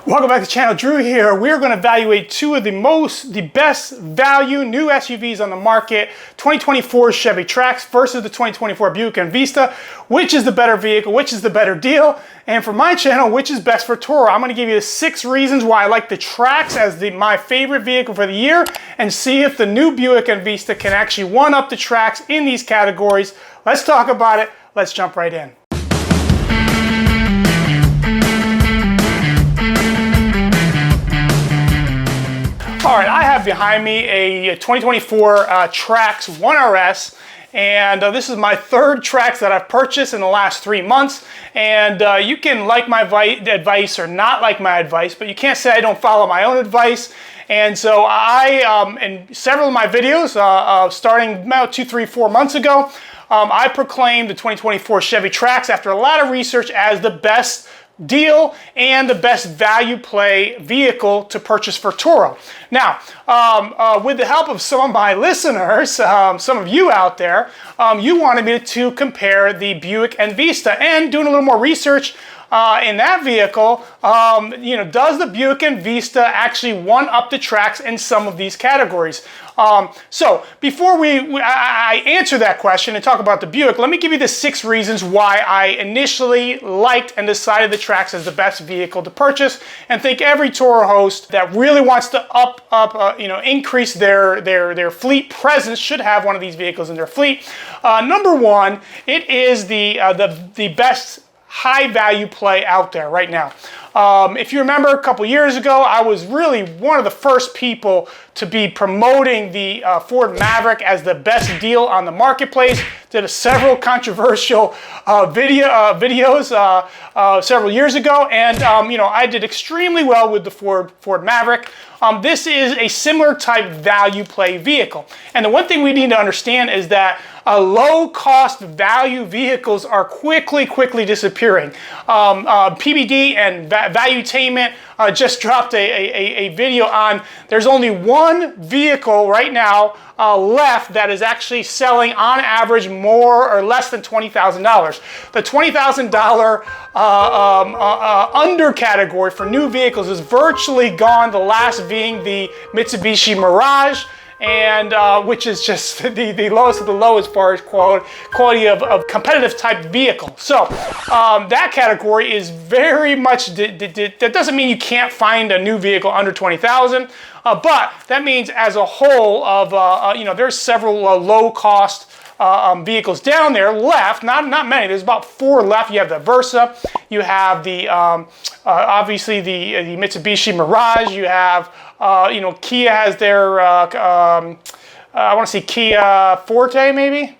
Welcome back to the channel. Drew here. We're going to evaluate two of the best value new SUVs on the market. 2024 Chevy Trax versus the 2024 Buick Envista. Which is the better vehicle? Which is the better deal? And for my channel, which is best for Toro? I'm going to give you 6 reasons why I like the Trax as my favorite vehicle for the year, and see if the new Buick Envista can actually one-up the Trax in these categories. Let's talk about it. Let's jump right in. All right, I have behind me a 2024 Trax 1RS, and this is my third Trax that I've purchased in the last 3 months. And you can like my advice or not like my advice, but you can't say I don't follow my own advice. And so I, in several of my videos, starting about 2, 3, 4 months ago, I proclaimed the 2024 Chevy Trax after a lot of research as the best deal and the best value play vehicle to purchase for Toro. Now, with the help of some of my listeners, some of you out there, you wanted me to compare the Buick Envista, and doing a little more research in that vehicle, does the Buick Envista actually one-up the Trax in some of these categories? So before I answer that question and talk about the Buick, let me give you the 6 reasons why I initially liked and decided the Trax as the best vehicle to purchase, and think every Toro host that really wants to increase their fleet presence should have one of these vehicles in their fleet. Number 1, it is the best high value play out there right now. If you remember a couple years ago, I was really one of the first people to be promoting the Ford Maverick as the best deal on the marketplace. Did several controversial videos several years ago, and I did extremely well with the Ford Maverick. This is a similar type value play vehicle, and the one thing we need to understand is that low-cost value vehicles are quickly disappearing. PBD and Valuetainment just dropped a video on, there's only one vehicle right now left that is actually selling on average more or less than $20,000. The $20,000 under category for new vehicles is virtually gone, the last being the Mitsubishi Mirage, and which is just the lowest of the low as far as quality of competitive type vehicle. So that category is very much, that doesn't mean you can't find a new vehicle under $20,000, but that means as a whole of, there's several low cost vehicles down there left, not many. There's about 4 left. You have the Versa, you have the obviously the Mitsubishi Mirage, you have Kia has their I want to see Kia Forte maybe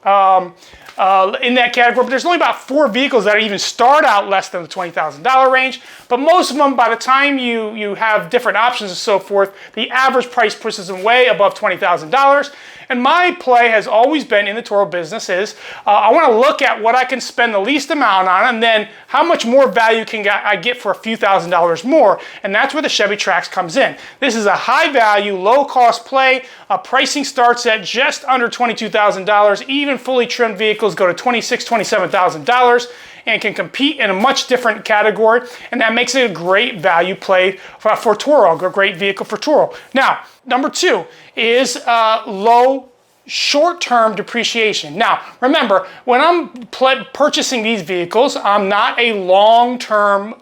in that category, but there's only about 4 vehicles that even start out less than the $20,000 range. But most of them, by the time you have different options and so forth, the average price pushes them way above $20,000. And my play has always been in the Toro business is I want to look at what I can spend the least amount on, and then how much more value can I get for a few $1,000s more. And that's where the Chevy Trax comes in. This is a high value, low cost play. Pricing starts at just under $22,000. Even fully trimmed vehicles go to $26,000, $27,000 and can compete in a much different category. And that makes it a great value play for Toro, a great vehicle for Toro. Now, number 2 is low short-term depreciation. Now, remember, when I'm purchasing these vehicles, I'm not a long-term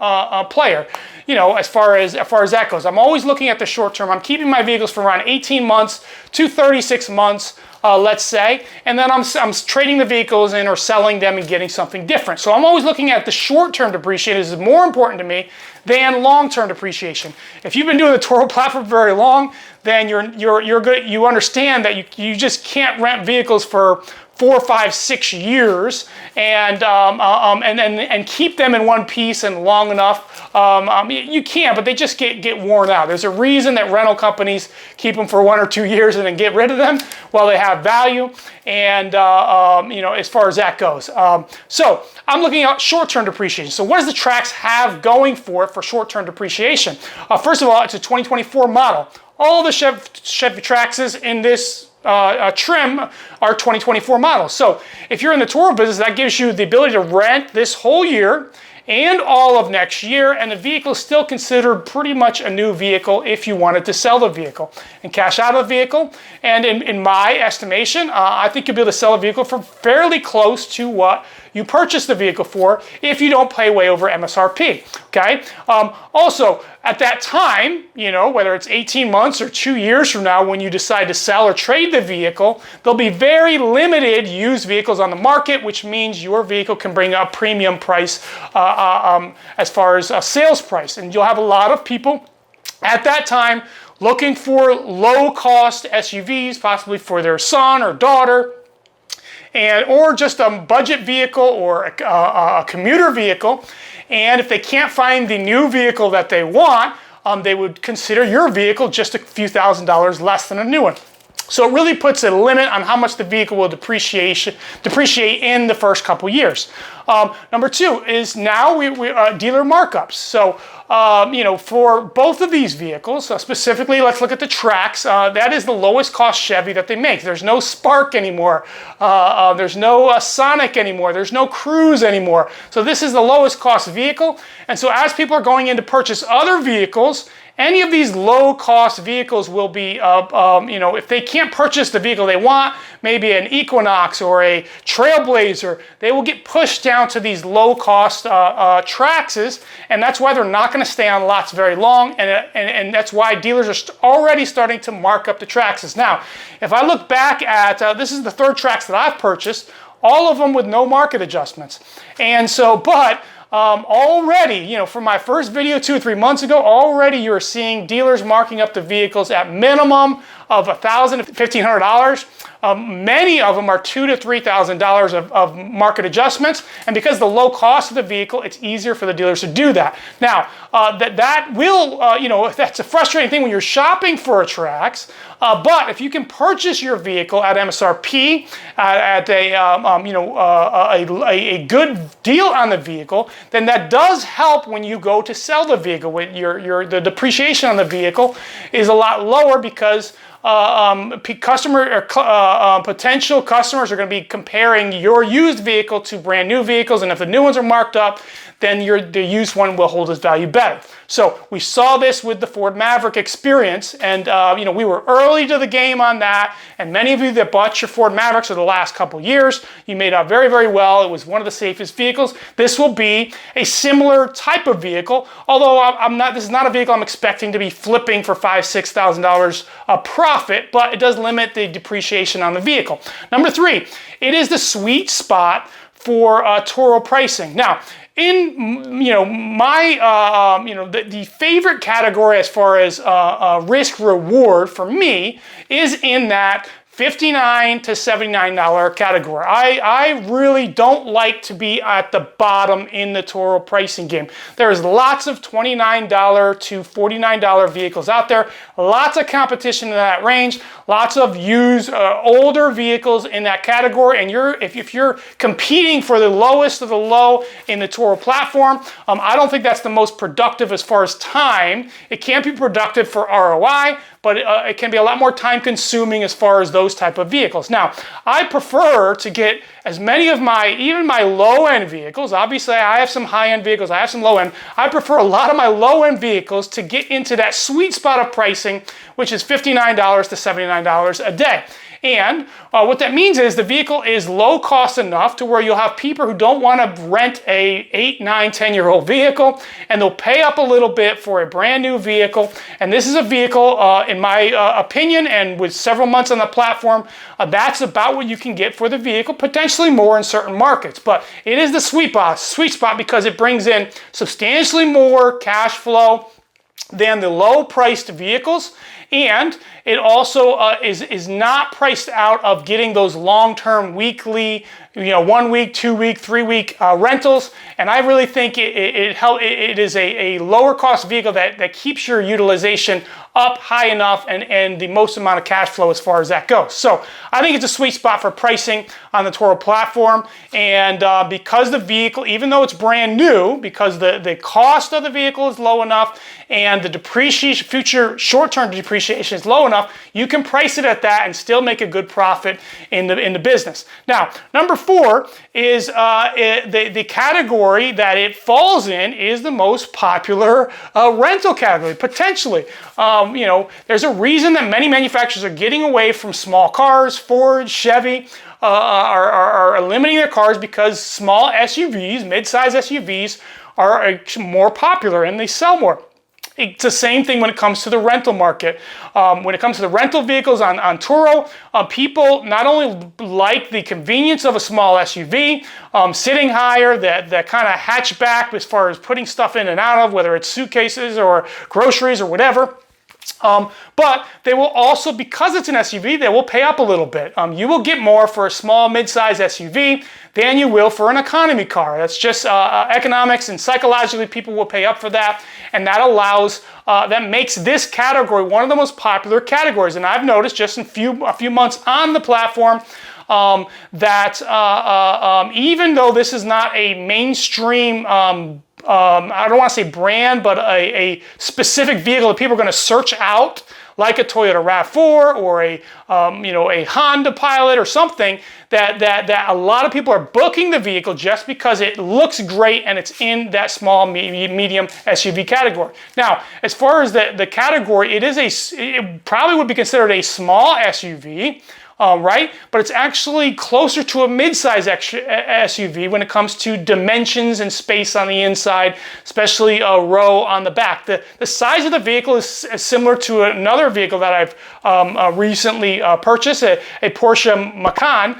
player. As far as that goes, I'm always looking at the short term. I'm keeping my vehicles for around 18 months to 36 months, let's say, and then I'm trading the vehicles in or selling them and getting something different. So I'm always looking at the short-term depreciation. This is more important to me than long-term depreciation. If you've been doing the Toro platform very long, then you're good. You understand that you just can't rent vehicles for 4, 5, 6 years and keep them in one piece and long enough. You can, but they just get worn out. There's a reason that rental companies keep them for 1 or 2 years and then get rid of them while they have value. And as far as that goes, so I'm looking at short-term depreciation. So what does the Trax have going for it for short-term depreciation? First of all, it's a 2024 model. All the Chevy Traxes in this trim are 2024 models. So if you're in the Toro business, that gives you the ability to rent this whole year and all of next year, and the vehicle is still considered pretty much a new vehicle if you wanted to sell the vehicle and cash out of the vehicle. And in my estimation, I think you'll be able to sell a vehicle for fairly close to what you purchased the vehicle for if you don't pay way over MSRP, okay? Also, at that time, you know, whether it's 18 months or 2 years from now when you decide to sell or trade the vehicle, there'll be very limited used vehicles on the market, which means your vehicle can bring a premium price as far as sales price. And you'll have a lot of people at that time looking for low-cost SUVs, possibly for their son or daughter, or just a budget vehicle or a commuter vehicle. And if they can't find the new vehicle that they want, they would consider your vehicle just a few $1,000s less than a new one. So it really puts a limit on how much the vehicle will depreciate in the first couple years. Number two is now we dealer markups. So you know, for both of these vehicles, specifically, let's look at the Trax. That is the lowest cost Chevy that they make. There's no Spark anymore. There's no Sonic anymore. There's no Cruise anymore. So this is the lowest cost vehicle. And so as people are going in to purchase other vehicles, any of these low-cost vehicles will be, you know, if they can't purchase the vehicle they want, maybe an Equinox or a Trailblazer, they will get pushed down to these low-cost Traxes, and that's why they're not going to stay on lots very long, and that's why dealers are already starting to mark up the Traxes. Now, if I look back at, this is the third Trax that I've purchased, all of them with no market adjustments. And so, but already, you know, from my first video 2 or 3 months ago, already you're seeing dealers marking up the vehicles at minimum of $1,000 to $1,500. Many of them are $2,000 to $3,000 of market adjustments, and because of the low cost of the vehicle, it's easier for the dealers to do that. Now, that will, you know, that's a frustrating thing when you're shopping for a Trax, but if you can purchase your vehicle at MSRP, at a, you know, a good deal on the vehicle, then that does help when you go to sell the vehicle. When the depreciation on the vehicle is a lot lower because potential customers are going to be comparing your used vehicle to brand new vehicles, and if the new ones are marked up, then the used one will hold its value better. So we saw this with the Ford Maverick experience, and you know, we were early to the game on that, and many of you that bought your Ford Mavericks over the last couple years, you made out very, very well. It was one of the safest vehicles. This will be a similar type of vehicle, although this is not a vehicle I'm expecting to be flipping for $5,000 to $6,000 a profit, but it does limit the depreciation on the vehicle. Number three, it is the sweet spot for Toro pricing. Now, in, you know, my, you know, the favorite category as far as risk reward for me is in that $59 to $79 category. I really don't like to be at the bottom in the Toro pricing game. There's lots of $29 to $49 vehicles out there, lots of competition in that range, lots of used older vehicles in that category, and if you're competing for the lowest of the low in the Toro platform, I don't think that's the most productive as far as time. It can be productive for ROI, but it can be a lot more time consuming as far as those type of vehicles. Now, I prefer to get as many of even my low-end vehicles. Obviously, I have some high-end vehicles, I have some low-end. I prefer a lot of my low-end vehicles to get into that sweet spot of pricing, which is $59 to $79 a day. And what that means is the vehicle is low cost enough to where you'll have people who don't want to rent a 8, 9, 10-year-old vehicle, and they'll pay up a little bit for a brand new vehicle. And this is a vehicle, in my opinion, and with several months on the platform, that's about what you can get for the vehicle, potentially more in certain markets. But it is the sweet spot because it brings in substantially more cash flow than the low-priced vehicles, and it also is not priced out of getting those long-term weekly, you know, 1 week, 2 week, 3 week rentals. And I really think it is a lower cost vehicle that keeps your utilization up high enough and the most amount of cash flow as far as that goes. So I think it's a sweet spot for pricing on the Toro platform. And because the vehicle, even though it's brand new, because the cost of the vehicle is low enough and the depreciation, future short-term depreciation depreciation is low enough, you can price it at that and still make a good profit in the business. Now, number 4 is the category that it falls in is the most popular rental category, potentially. You know, there's a reason that many manufacturers are getting away from small cars. Ford, Chevy are eliminating their cars because small SUVs, mid-size SUVs, are more popular and they sell more. It's the same thing when it comes to the rental market. When it comes to the rental vehicles on Turo, people not only like the convenience of a small SUV, sitting higher, that kind of hatchback as far as putting stuff in and out of, whether it's suitcases or groceries or whatever. But they will also, because it's an SUV, they will pay up a little bit. You will get more for a small, mid-size SUV than you will for an economy car. That's just economics, and psychologically people will pay up for that, and that allows, that makes this category one of the most popular categories. And I've noticed just in a few months on the platform that even though this is not a mainstream I don't want to say brand, but a specific vehicle that people are going to search out, like a Toyota RAV4 or a Honda Pilot or something, that a lot of people are booking the vehicle just because it looks great and it's in that small, medium SUV category. Now, as far as the category, it probably would be considered a small SUV. Right? But it's actually closer to a mid-size SUV when it comes to dimensions and space on the inside, especially a row on the back. The size of the vehicle is similar to another vehicle that I've recently purchased, a Porsche Macan,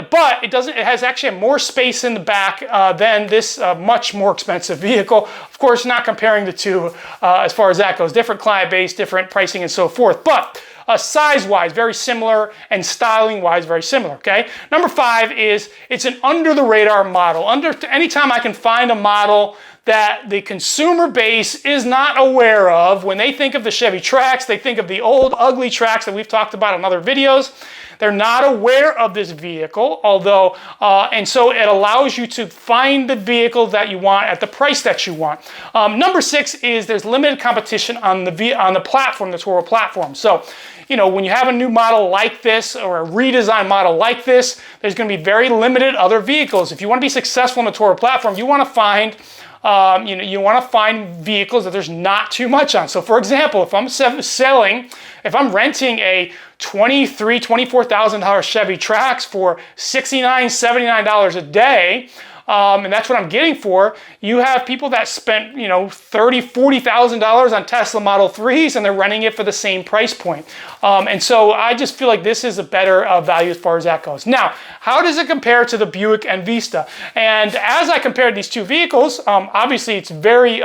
but it has actually more space in the back than this much more expensive vehicle. Of course, not comparing the two as far as that goes. Different client base, different pricing, and so forth. But size-wise, very similar, and styling-wise, very similar, okay? Number 5 is it's an under-the-radar model. Anytime I can find a model that the consumer base is not aware of, when they think of the Chevy Trax, they think of the old, ugly Trax that we've talked about in other videos. They're not aware of this vehicle, although, and so it allows you to find the vehicle that you want at the price that you want. Number 6 is there's limited competition on the platform, the Toro platform. So, you know, when you have a new model like this or a redesigned model like this, there's going to be very limited other vehicles. If you want to be successful on the Toro platform, you want to find you want to find vehicles that there's not too much on. So for example, if I'm renting a $23,000, $24,000 Chevy Trax for $69, $79 a day, and that's what I'm getting for, you have people that spent, you know, $30,000, $40,000 on Tesla Model 3s, and they're renting it for the same price point. And so I just feel like this is a better value as far as that goes. Now, how does it compare to the Buick Envista? And as I compared these two vehicles, obviously it's very,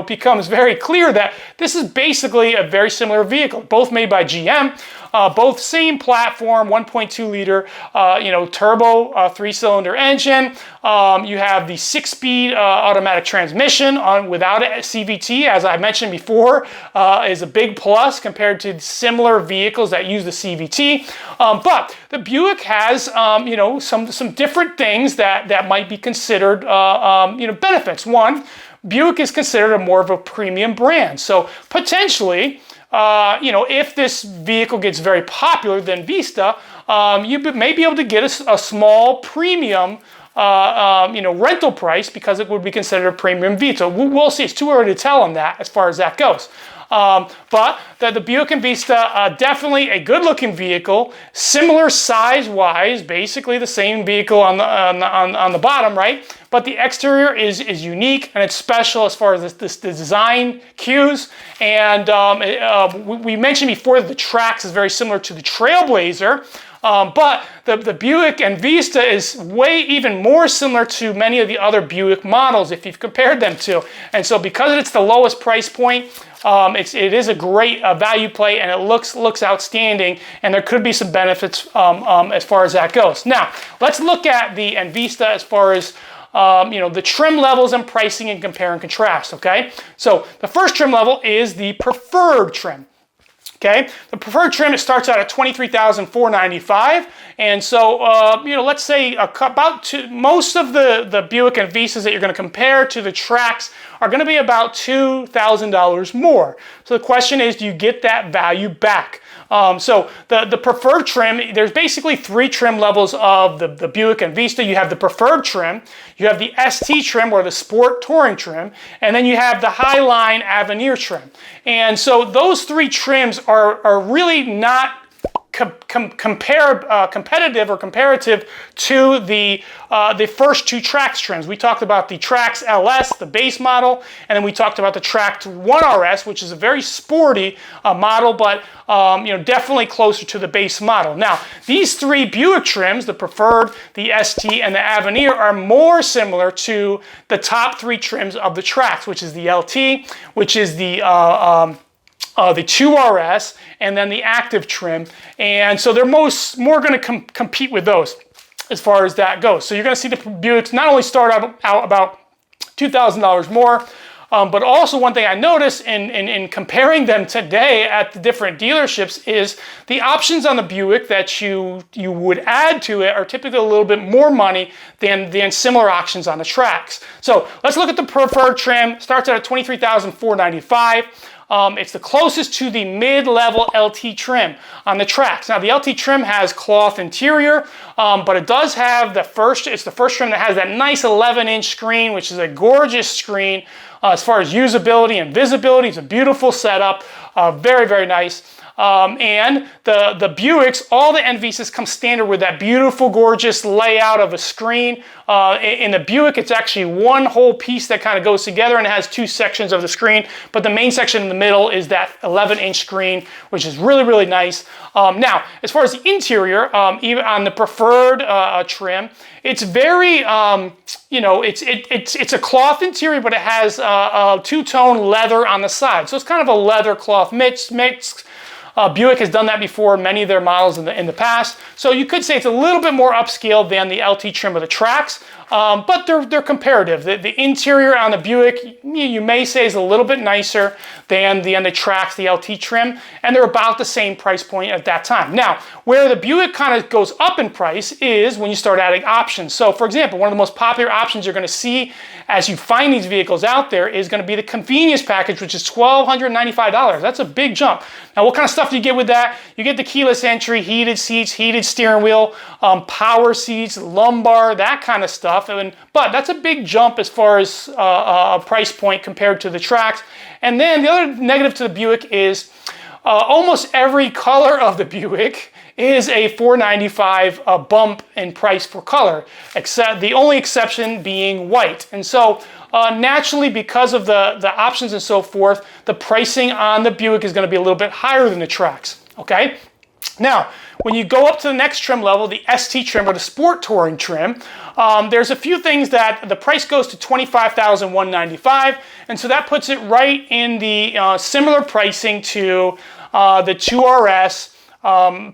becomes very clear that this is basically a very similar vehicle, both made by GM. Both same platform, 1.2 liter, turbo 3-cylinder engine. You have the 6-speed automatic transmission without a CVT, as I mentioned before, is a big plus compared to similar vehicles that use the CVT. But the Buick has, some different things that might be considered, benefits. One, Buick is considered more of a premium brand, so potentially, if this vehicle gets very popular, then Vista, you may be able to get a small premium, rental price because it would be considered a premium vehicle. We'll see. It's too early to tell on that as far as that goes. But the Buick Envista, definitely a good-looking vehicle, similar size-wise, basically the same vehicle on the bottom, right? But the exterior is unique and it's special as far as the design cues. And we mentioned before that the Trax is very similar to the Trailblazer. But the Buick Envista is even more similar to many of the other Buick models if you've compared them to. And so because it's the lowest price point, it is a great value play, and it looks outstanding, and there could be some benefits as far as that goes. Now, let's look at the Envista as far as the trim levels and pricing and compare and contrast, okay? So the first trim level is the preferred trim. Okay, the preferred trim, it starts out at $23,495, and so you know, let's say most of the Buick Envistas that you're going to compare to the Trax are going to be about $2,000 more. So the question is, do you get that value back? So the preferred trim, there's basically 3 trim levels of the Buick Envista. You have the preferred trim, you have the ST trim or the Sport Touring trim, and then you have the Highline Avenir trim. And so those 3 trims are really not competitive or comparative to the first 2 Trax trims. We talked about the Trax LS, the base model, and then we talked about the Trax 1RS, which is a very sporty model, but you know, definitely closer to the base model. Now, these 3 Buick trims, the preferred, the ST, and the Avenir, are more similar to the top 3 trims of the Trax, which is the LT, which is the 2RS, and then the active trim. And so they're more going to compete with those as far as that goes. So you're going to see the Buicks not only start out about $2,000 more, but also one thing I noticed in comparing them today at the different dealerships is the options on the Buick that you would add to it are typically a little bit more money than similar options on the Trax. So let's look at the preferred trim. Starts out at $23,495. It's the closest to the mid-level LT trim on the Trax. Now, the LT trim has cloth interior, but it does have it's the first trim that has that nice 11-inch screen, which is a gorgeous screen. As far as usability and visibility, it's a beautiful setup, very, very nice. And the Buicks, all the Envistas come standard with that beautiful, gorgeous layout of a screen. In the Buick, it's actually one whole piece that kind of goes together and it has 2 sections of the screen, but the main section in the middle is that 11-inch screen, which is really, really nice. Now, as far as the interior, even on the preferred trim, it's very, you know, it's a cloth interior, but it has a 2-tone leather on the side. So it's kind of a leather cloth mix. Buick has done that before in many of their models in the past. So you could say it's a little bit more upscale than the LT trim of the Trax, but they're comparative. The interior on the Buick, you may say, is a little bit nicer than the Trax, the LT trim, and they're about the same price point at that time. Now, where the Buick kind of goes up in price is when you start adding options. So, for example, one of the most popular options you're going to see as you find these vehicles out there is going to be the convenience package, which is $1,295. That's a big jump. Now, what kind of stuff do you get with that? You get the keyless entry, heated seats, heated steering wheel, power seats, lumbar, that kind of stuff. But that's a big jump as far as a price point compared to the Trax. And then the other negative to the Buick is almost every color of the Buick is a $495 bump in price for color, except the only exception being white. And so naturally, because of the options and so forth, the pricing on the Buick is going to be a little bit higher than the Trax, okay? Now, when you go up to the next trim level, the ST trim or the Sport Touring trim, there's a few things that the price goes to $25,195, and so that puts it right in the similar pricing to the 2RS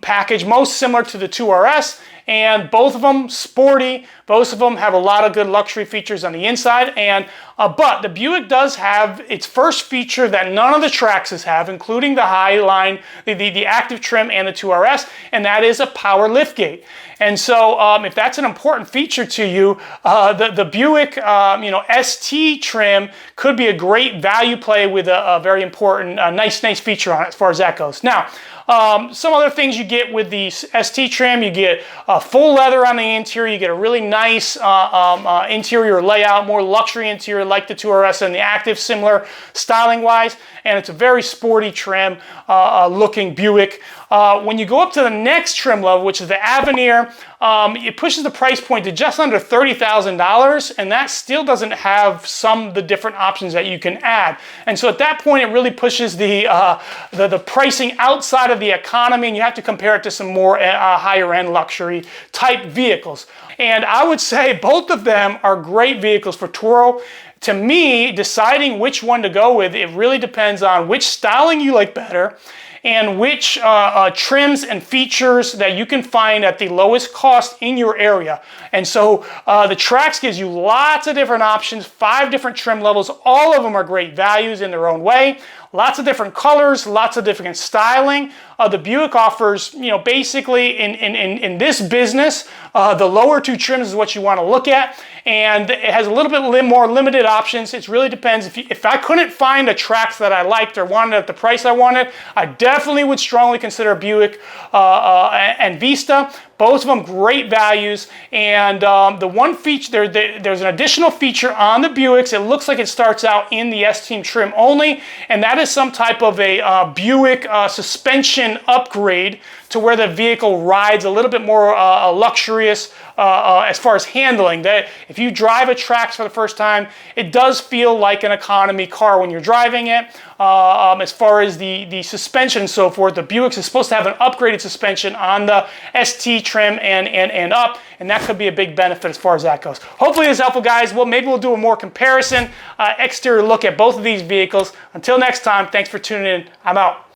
package, most similar to the 2RS, and both of them sporty. Both of them have a lot of good luxury features on the inside, and but the Buick does have its first feature that none of the Traxes have, including the Highline, the active trim, and the 2RS, and that is a power liftgate. And so, if that's an important feature to you, the Buick, you know, ST trim could be a great value play with a very important, nice feature on it as far as that goes. Now, some other things you get with the ST trim, you get full leather on the interior, you get a really nice interior layout, more luxury interior like the 2RS and the active, similar styling wise, and it's a very sporty trim looking Buick. When you go up to the next trim level, which is the Avenir, it pushes the price point to just under $30,000, and that still doesn't have some of the different options that you can add. And so at that point, it really pushes the pricing outside of the economy, and you have to compare it to some more higher end luxury type vehicles. And I would say both of them are great vehicles for Turo. To me, deciding which one to go with, it really depends on which styling you like better and which trims and features that you can find at the lowest cost in your area. And so the Trax gives you lots of different options, 5 different trim levels. All of them are great values in their own way. Lots of different colors, lots of different styling. The Buick offers, you know, basically in this business, the lower 2 trims is what you want to look at, and it has a little bit more limited options. It really depends. If I couldn't find a Trax that I liked or wanted at the price I wanted, I definitely would strongly consider a Buick Envista. Both of them great values, and the one feature, there's an additional feature on the Buicks. It looks like it starts out in the S-Team trim only, and that is some type of a Buick suspension upgrade to where the vehicle rides a little bit more luxurious as far as handling. That if you drive a Trax for the first time, it does feel like an economy car when you're driving it. As far as the suspension and so forth, the Buick is supposed to have an upgraded suspension on the ST trim and up, and that could be a big benefit as far as that goes. Hopefully this is helpful, guys. Well, maybe we'll do a more comparison exterior look at both of these vehicles. Until next time, thanks for tuning in. I'm out.